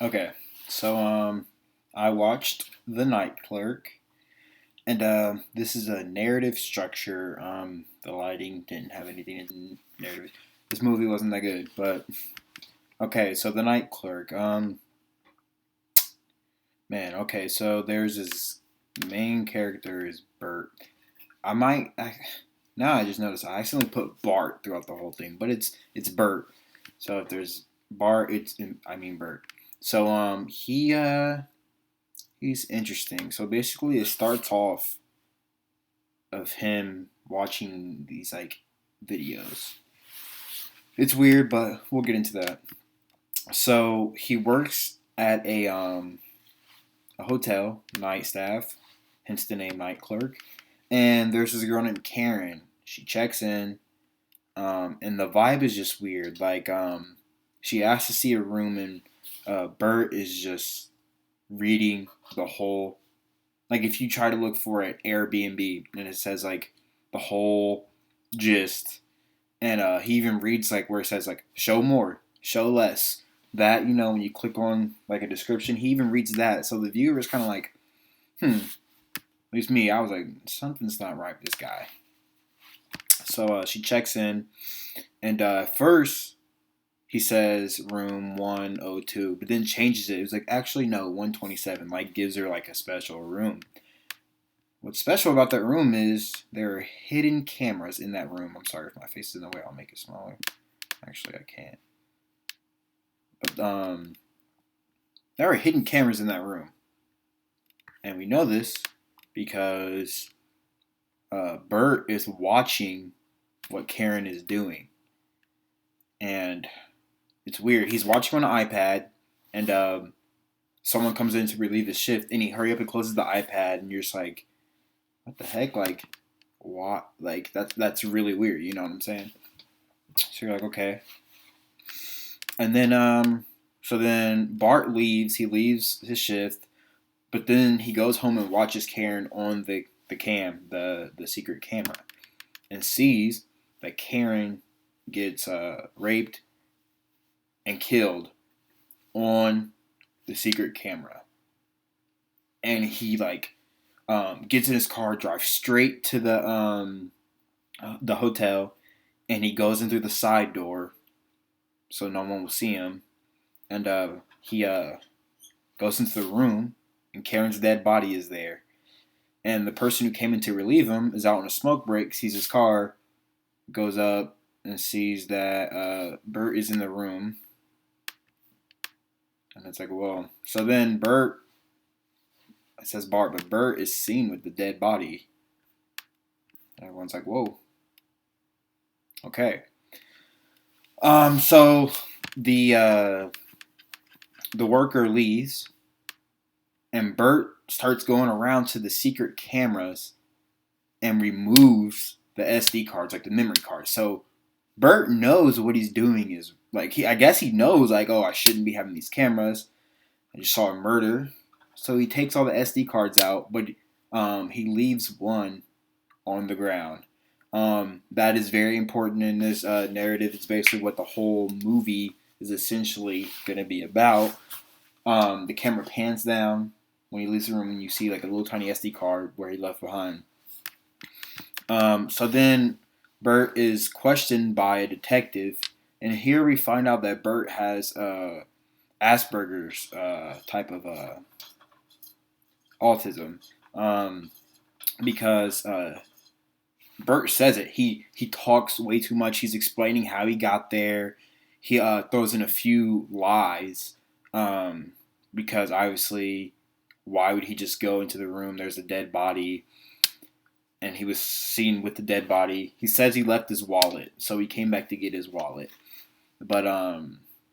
Okay, so I watched The Night Clerk, and this is a narrative structure. The lighting didn't have anything in narrative. This movie wasn't that good, but okay. So The Night Clerk. Man. Okay, so there's this main character is Bert. Now I just noticed I accidentally put Bart throughout the whole thing, but it's Bert. So if there's Bart, I mean Bert. So he's interesting. So basically, it starts off of him watching these like videos. It's weird, but we'll get into that. So he works at a hotel, night staff, hence the name night clerk. And there's this girl named Karen. She checks in, and the vibe is just weird. She asks to see a room, and Bert is just reading the whole. Like, if you try to look for an Airbnb, and it says like the whole gist, and he even reads like where it says like show more, show less. That when you click on like a description, he even reads that. So the viewer is kind of like, at least me, I was like, something's not right with this guy. So she checks in, and first he says room 102, but then changes it. It was like, actually, no, 127. Like, gives her like a special room. What's special about that room is there are hidden cameras in that room. I'm sorry if my face is in the way. I'll make it smaller. Actually, I can't. But there are hidden cameras in that room, and we know this because Bert is watching what Karen is doing, and it's weird. He's watching on an iPad, and someone comes in to relieve his shift, and he hurry up and closes the iPad, and you're just like, what the heck? Like, what? Like, that's really weird. You know what I'm saying? So you're like, okay. And then so then Bart leaves. He leaves his shift, but then he goes home and watches Karen on the secret camera, and sees that Karen gets raped and killed on the secret camera. And he like gets in his car, drives straight to the hotel, and he goes in through the side door so no one will see him. And he goes into the room, and Karen's dead body is there. And the person who came in to relieve him is out on a smoke break, sees his car, goes up and sees that Bert is in the room. And it's like, whoa. So then Bert, it says Bart, but Bert is seen with the dead body. And everyone's like, whoa. Okay. So the worker leaves, and Bert starts going around to the secret cameras and removes the SD cards, like the memory cards. So Bert knows what he's doing is like I guess he knows like, oh, I shouldn't be having these cameras. I just saw a murder. So he takes all the SD cards out, but he leaves one on the ground. That is very important in this narrative. It's basically what the whole movie is essentially going to be about. The camera pans down when he leaves the room, and you see like a little tiny SD card where he left behind. So then Bert is questioned by a detective, and here we find out that Bert has Asperger's type of autism, because Bert says it. He talks way too much. He's explaining how he got there. He throws in a few lies, because obviously, why would he just go into the room? There's a dead body, and he was seen with the dead body. He says he left his wallet, so he came back to get his wallet. But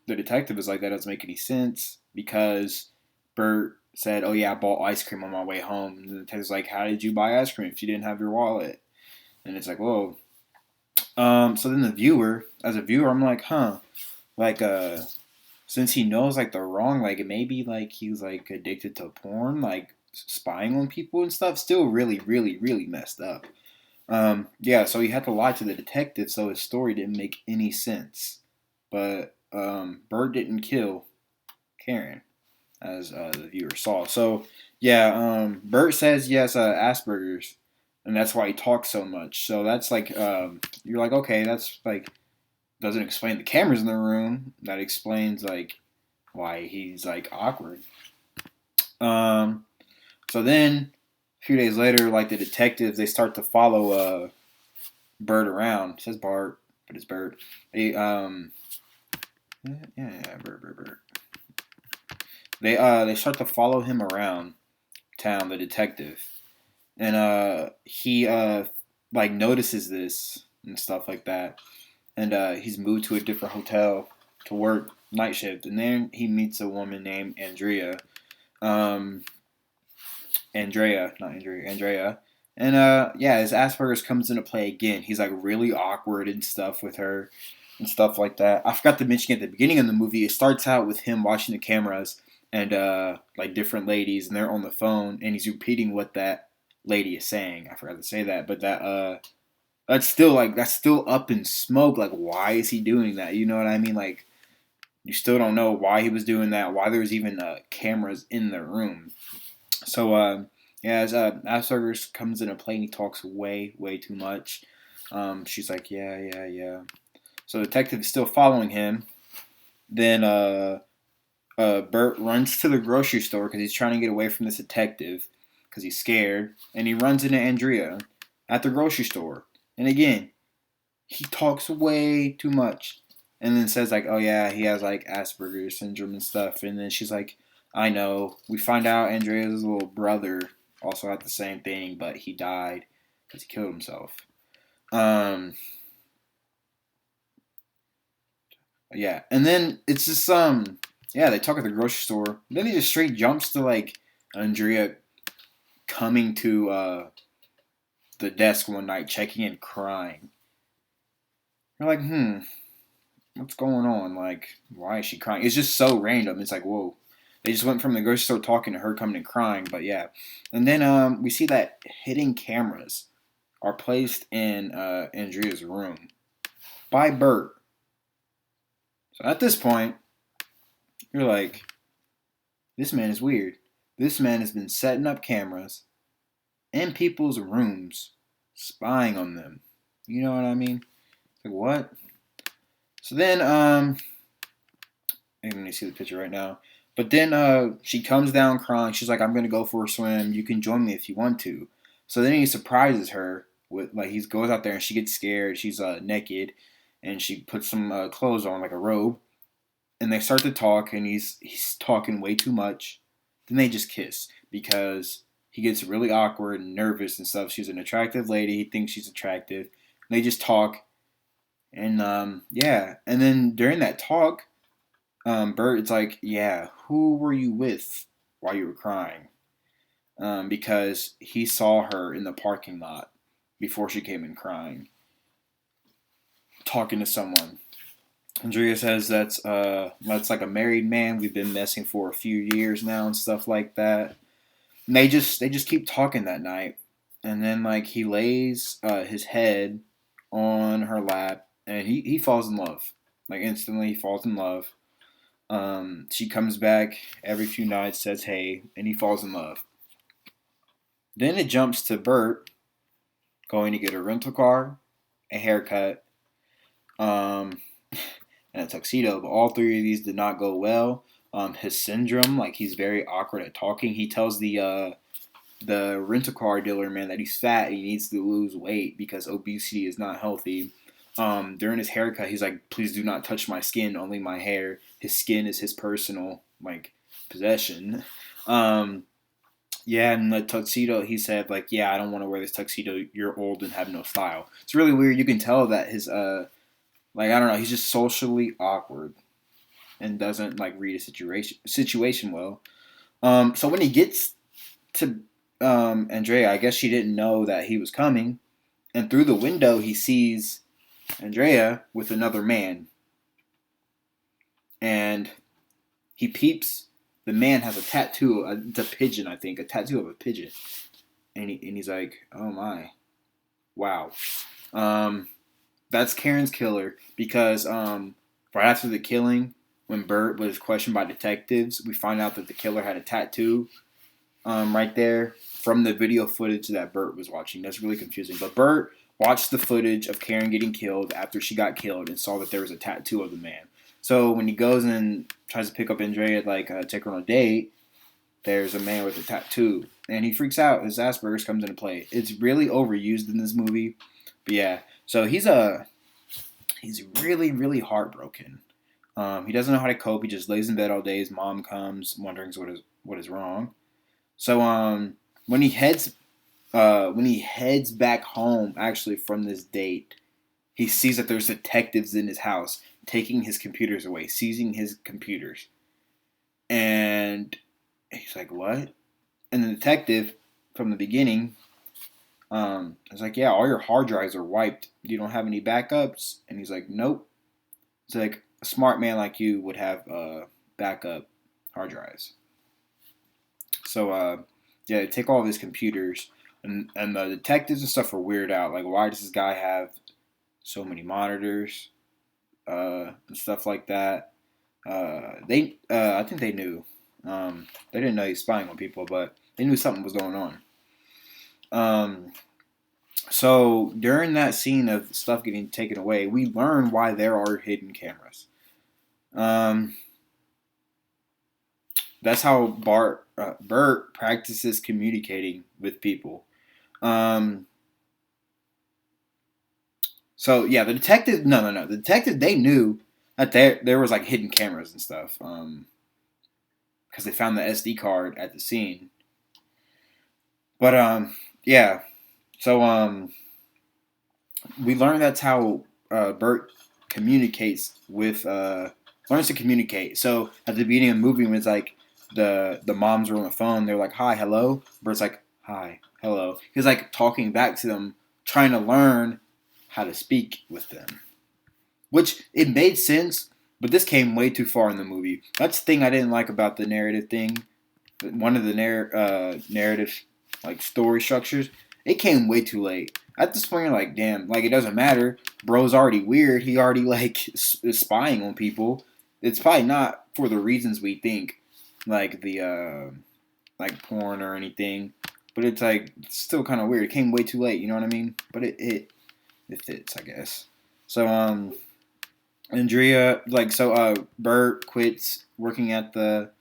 the detective is like, that doesn't make any sense, because Bert said, oh yeah, I bought ice cream on my way home. And the detective's like, how did you buy ice cream if you didn't have your wallet? And it's like, whoa. So then as a viewer, I'm like, huh, like, since he knows like the wrong, like maybe like he's like addicted to porn, like spying on people and stuff. Still, really, really, really messed up. Yeah, so he had to lie to the detective, so his story didn't make any sense. But Bert didn't kill Karen. as the viewer saw. So yeah, Bert says he has Asperger's, and that's why he talks so much. So that's like you're like, okay, that's like doesn't explain the cameras in the room. That explains like why he's like awkward. Um, so then a few days later, like the detectives, they start to follow Bert around. It says Bart, but it's Bert. Bert. They start to follow him around town, the detective, and he like notices this and stuff like that, and he's moved to a different hotel to work night shift, and then he meets a woman named Andrea, um, Andrea, and yeah, his Asperger's comes into play again. He's like really awkward and stuff with her, and stuff like that. I forgot to mention at the beginning of the movie, it starts out with him watching the cameras and like different ladies, and they're on the phone, and he's repeating what that lady is saying. I forgot to say that, but that's still up in smoke. Like, why is he doing that? You know what I mean? Like, you still don't know why he was doing that. Why there's even cameras in the room. So yeah, as Asperger's comes into play, and he talks way too much. She's like, yeah. So the detective is still following him. Then Bert runs to the grocery store because he's trying to get away from this detective because he's scared, and he runs into Andrea at the grocery store. And again, he talks way too much, and then says like, "Oh yeah, he has like Asperger's syndrome and stuff." And then she's like, "I know." We find out Andrea's little brother also had the same thing, but he died because he killed himself. Um, yeah, and then it's just yeah, they talk at the grocery store. Then he just straight jumps to like Andrea coming to the desk one night, checking in, crying. You're like, what's going on? Like, why is she crying? It's just so random. It's like, whoa. They just went from the grocery store talking to her coming and crying, but yeah. And then we see that hidden cameras are placed in Andrea's room by Bert. So at this point, you're like, this man is weird. This man has been setting up cameras in people's rooms, spying on them. You know what I mean? Like, what? So then, let me see the picture right now. But then she comes down crying. She's like, I'm going to go for a swim. You can join me if you want to. So then he surprises her with, like, he goes out there and she gets scared. She's naked and she puts some clothes on, like a robe. And they start to talk, and he's talking way too much. Then they just kiss because he gets really awkward and nervous and stuff. She's an attractive lady. He thinks she's attractive. And they just talk. And yeah. And then during that talk, Bert, it's like, yeah, who were you with while you were crying? Because he saw her in the parking lot before she came in crying, talking to someone. Andrea says that's like a married man. We've been messing for a few years now and stuff like that. And they just keep talking that night, and then like he lays his head on her lap, and he falls in love. Like instantly, he falls in love. She comes back every few nights, says hey, and he falls in love. Then it jumps to Bert going to get a rental car, a haircut, um, and a tuxedo. But all three of these did not go well. His syndrome, like he's very awkward at talking. He tells the rental car dealer man that he's fat and he needs to lose weight because obesity is not healthy. During his haircut, he's like, "Please do not touch my skin, only my hair." His skin is his personal like possession. Yeah, and the tuxedo, he said like, "Yeah, I don't want to wear this tuxedo. You're old and have no style." It's really weird. You can tell that his like I don't know, he's just socially awkward and doesn't like read a situation well. So when he gets to Andrea, I guess she didn't know that he was coming, and through the window he sees Andrea with another man, and he peeps. The man has a tattoo. It's a pigeon, I think, a tattoo of a pigeon, and he's like, "Oh my, wow." That's Karen's killer because right after the killing, when Bert was questioned by detectives, we find out that the killer had a tattoo right there from the video footage that Bert was watching. That's really confusing. But Bert watched the footage of Karen getting killed after she got killed and saw that there was a tattoo of the man. So when he goes and tries to pick up Andrea, take her on a date, there's a man with a tattoo. And he freaks out. His Asperger's comes into play. It's really overused in this movie. But yeah, so he's really, really heartbroken. He doesn't know how to cope. He just lays in bed all day. His mom comes, wondering what is wrong. So when he heads back home, actually from this date, he sees that there's detectives in his house taking his computers away, seizing his computers, and he's like, "What?" And the detective from the beginning, is like, "Yeah, all your hard drives are wiped. You don't have any backups." And he's like, "Nope." It's like a smart man like you would have backup hard drives. So yeah, they take all of his computers, and the detectives and stuff are weirded out. Like, why does this guy have so many monitors and stuff like that? I think they knew. They didn't know he was spying on people, but they knew something was going on. So during that scene of stuff getting taken away, we learn why there are hidden cameras. That's how Bert practices communicating with people. So yeah, the detective. No. The detective, they knew that there was like hidden cameras and stuff. Because they found the SD card at the scene. But yeah. So we learned that's how Bert communicates with learns to communicate. So at the beginning of the movie, when it's like the moms were on the phone, they're like, "Hi, hello." Bert's like, "Hi, hello." He's like talking back to them, trying to learn how to speak with them, which it made sense. But this came way too far in the movie. That's the thing I didn't like about the narrative thing. One of the narrative like story structures. It came way too late. At this point, you're like, damn, like it doesn't matter. Bro's already weird. He already like is spying on people. It's probably not for the reasons we think, like the like porn or anything. But it's like it's still kind of weird. It came way too late. You know what I mean? But it fits, I guess. So Andrea, Bert quits working at the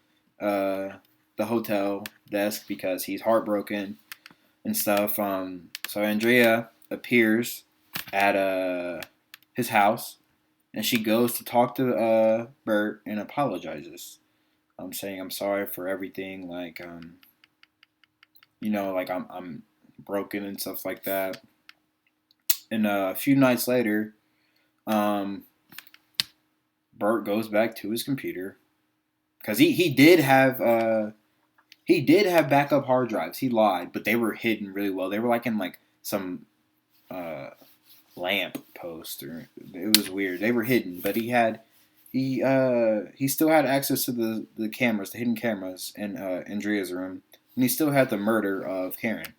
hotel desk because he's heartbroken and stuff. So Andrea appears at his house, and she goes to talk to Bert and apologizes. Saying I'm sorry for everything. Like I'm broken and stuff like that. And a few nights later, um, Bert goes back to his computer because he did have backup hard drives. He lied, but they were hidden really well. They were like in like some lamp post, or it was weird. They were hidden, but he still had access to the cameras, the hidden cameras in Andrea's room, and he still had the murder of Karen.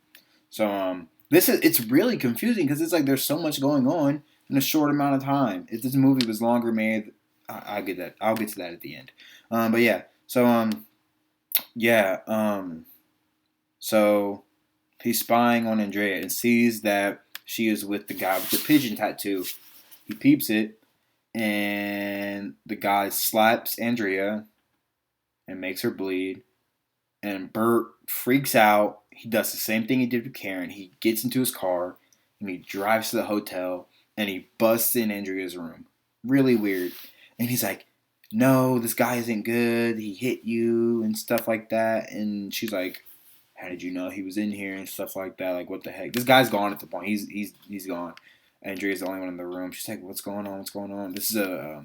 So it's really confusing because it's like there's so much going on in a short amount of time. If this movie was longer made, I'll get that. I'll get to that at the end. But yeah, so yeah, so he's spying on Andrea and sees that she is with the guy with the pigeon tattoo. He peeps it, and the guy slaps Andrea and makes her bleed. And Bert freaks out. He does the same thing he did with Karen. He gets into his car and he drives to the hotel and he busts in Andrea's room. Really weird. And he's like, "No, this guy isn't good. He hit you," and stuff like that. And she's like, "How did you know he was in here?" and stuff like that. Like, what the heck? This guy's gone at the point. He's gone. Andrea's the only one in the room. She's like, "What's going on? What's going on?" This is a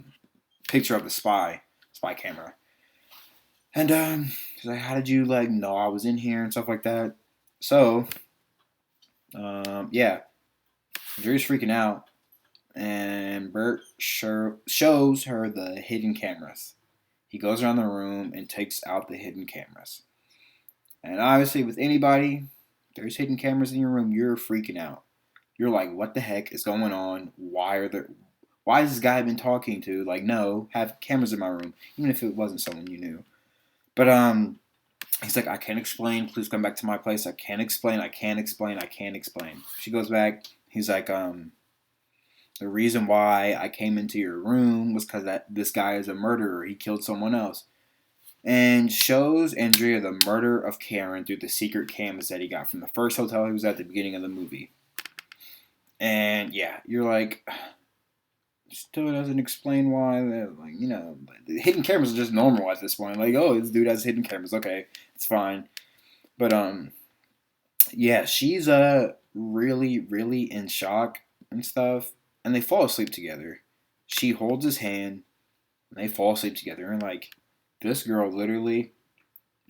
picture of the spy camera. And she's like, "How did you like know I was in here?" and stuff like that. So, yeah, Andrea's freaking out, and Bert shows her the hidden cameras. He goes around the room and takes out the hidden cameras. And obviously, with anybody, there's hidden cameras in your room, you're freaking out. You're like, "What the heck is going on? Why has this guy been talking to? Like, no, have cameras in my room, even if it wasn't someone you knew. But he's like, I can't explain. Please come back to my place. I can't explain. I can't explain. I can't explain. She goes back. He's like, the reason why I came into your room was because that this guy is a murderer. He killed someone else. And shows Andrea the murder of Karen through the secret cameras that he got from the first hotel he was at the beginning of the movie. And yeah, you're like, still doesn't explain why. Like, you know, the hidden cameras are just normal at this point. Like, oh, this dude has hidden cameras. Okay, it's fine. But yeah, she's really, really in shock and stuff. And they fall asleep together. She holds his hand, and they fall asleep together. And like, this girl literally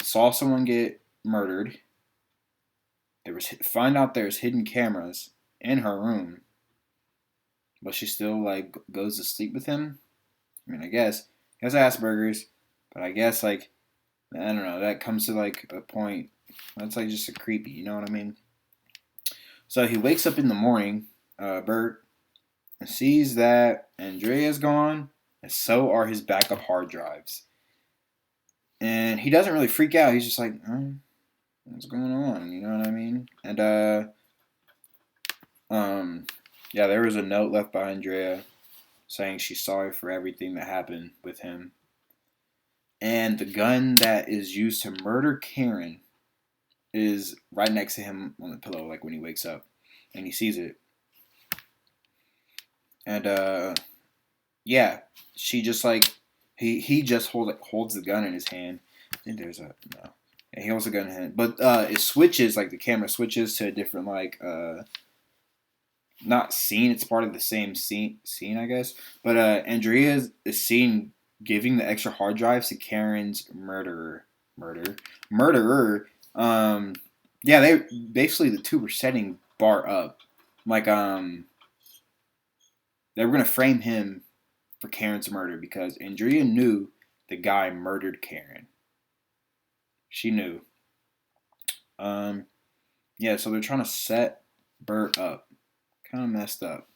saw someone get murdered. Find out there's hidden cameras in her room, but she still like goes to sleep with him. I mean, I guess he has Asperger's, but I guess like I don't know. That comes to like a point that's like just a creepy. You know what I mean? So he wakes up in the morning, Bert, and sees that Andrea's gone, and so are his backup hard drives. And he doesn't really freak out. He's just like, oh, what's going on? You know what I mean? And yeah, there was a note left by Andrea saying she's sorry for everything that happened with him. And the gun that is used to murder Karen is right next to him on the pillow, like when he wakes up, and he sees it. And yeah, she just like he just holds the gun in his hand. I think there's a no. Yeah, he holds the gun in his hand, but it switches, like the camera switches to a different like not scene. It's part of the same scene, I guess. But Andrea is seen giving the extra hard drives to Karen's murderer. Yeah, they basically the two were setting Bart up, like they were gonna frame him for Karen's murder because Andrea knew the guy murdered Karen. She knew. Yeah, so they're trying to set Bert up. Kind of messed up.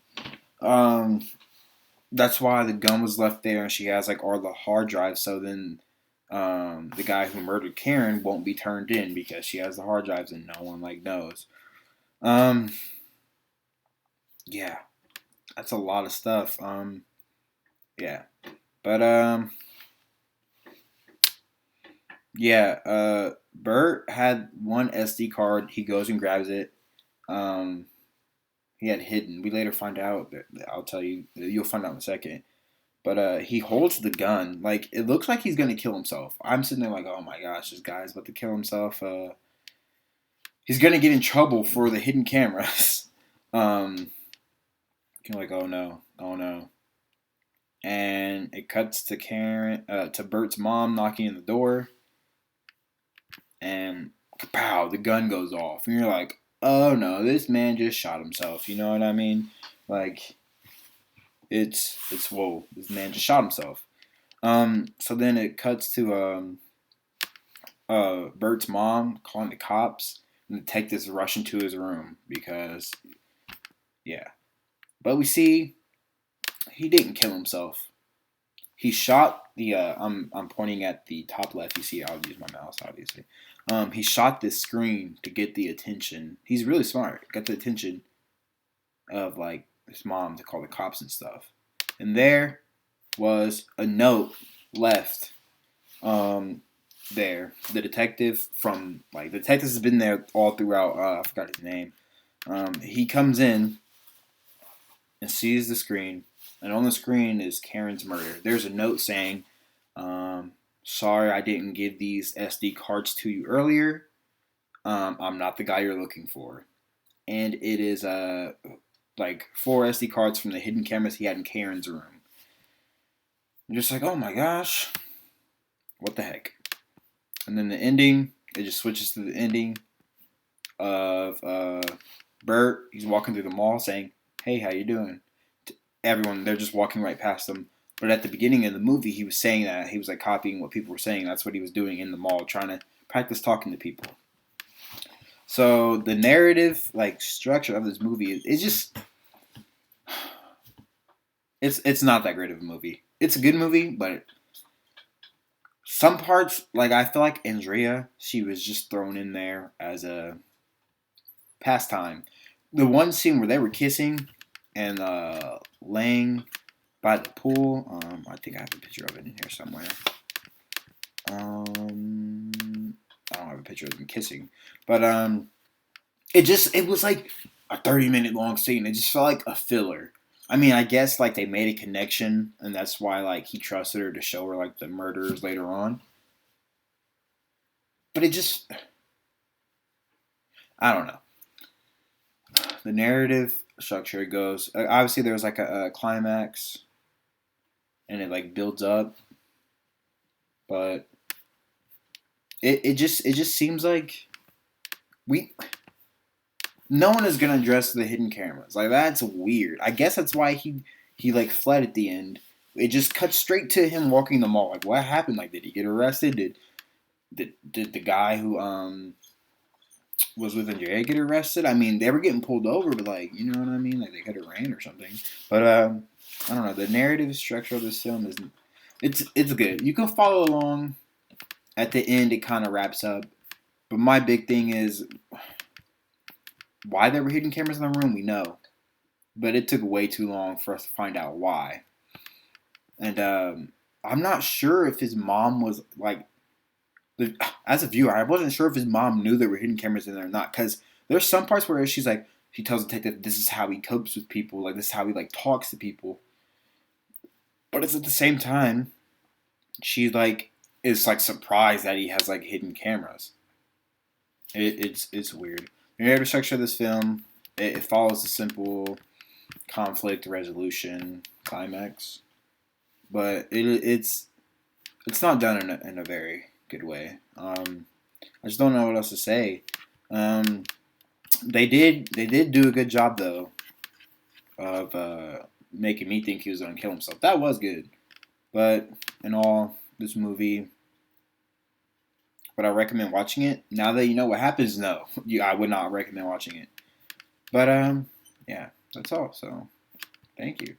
That's why the gun was left there, and she has like all the hard drives. So then, the guy who murdered Karen won't be turned in because she has the hard drives, and no one like knows. Yeah, that's a lot of stuff. Yeah, but yeah. Bert had one SD card. He goes and grabs it. He had hidden. We later find out. I'll tell you. You'll find out in a second. But he holds the gun. Like, it looks like he's going to kill himself. I'm sitting there like, oh my gosh, this guy's about to kill himself. He's going to get in trouble for the hidden cameras. You're like, oh no, oh no. And it cuts to to Bert's mom knocking on the door. And kapow, the gun goes off. And you're like, oh no, this man just shot himself. You know what I mean? Like, it's whoa, this man just shot himself. So then it cuts to Bert's mom calling the cops, and the detectives rush into his room because, yeah. But we see he didn't kill himself. He shot the. I'm pointing at the top left. You see, I'll use my mouse, obviously. He shot this screen to get the attention. He's really smart. Got the attention of like his mom to call the cops and stuff. And there was a note left. There, the detective from like the detective has been there all throughout. I forgot his name. He comes in and sees the screen, and on the screen is Karen's murder. There's a note saying, "Sorry, I didn't give these SD cards to you earlier. I'm not the guy you're looking for." And it is like 4 SD cards from the hidden cameras he had in Karen's room. You're just like, oh my gosh, what the heck? And then the ending, it just switches to the ending of Bert. He's walking through the mall saying, "Hey, how you doing?" To everyone, they're just walking right past him. But at the beginning of the movie, he was saying that. He was like copying what people were saying. That's what he was doing in the mall, trying to practice talking to people. So the narrative, like structure of this movie is just It's not that great of a movie. It's a good movie, but some parts, like I feel like Andrea, she was just thrown in there as a pastime. The one scene where they were kissing and laying by the pool. I think I have a picture of it in here somewhere. I don't have a picture of them kissing, but it was like a 30-minute long scene. It just felt like a filler. I mean, I guess like they made a connection, and that's why like he trusted her to show her like the murders later on. But it just, I don't know. The narrative structure goes obviously there was like a climax, and it like builds up, but it just seems like we no one is gonna address the hidden cameras. Like that's weird. I guess that's why he like fled at the end. It just cuts straight to him walking the mall. Like what happened? Like did he get arrested? Did the guy who was with Andrea get arrested? I mean they were getting pulled over, but like you know what I mean? Like they could have ran or something. But I don't know. The narrative structure of this film is it's good. You can follow along. At the end, it kind of wraps up. But my big thing is why there were hidden cameras in the room. We know, but it took way too long for us to find out why. And I'm not sure if his mom was like, as a viewer, I wasn't sure if his mom knew there were hidden cameras in there or not. Because there's some parts where she's like, she tells the detective this is how he copes with people, like this is how he like talks to people. But it's at the same time, she like is like surprised that he has like hidden cameras. It's weird. The narrative structure of this film it follows a simple conflict resolution climax, but it's not done in a very good way. I just don't know what else to say. Um, they did do a good job though of making me think he was gonna kill himself. That was good, but in all, this movie. Would I recommend watching it? Now that you know what happens, no. I would not recommend watching it. But yeah, that's all. So, thank you.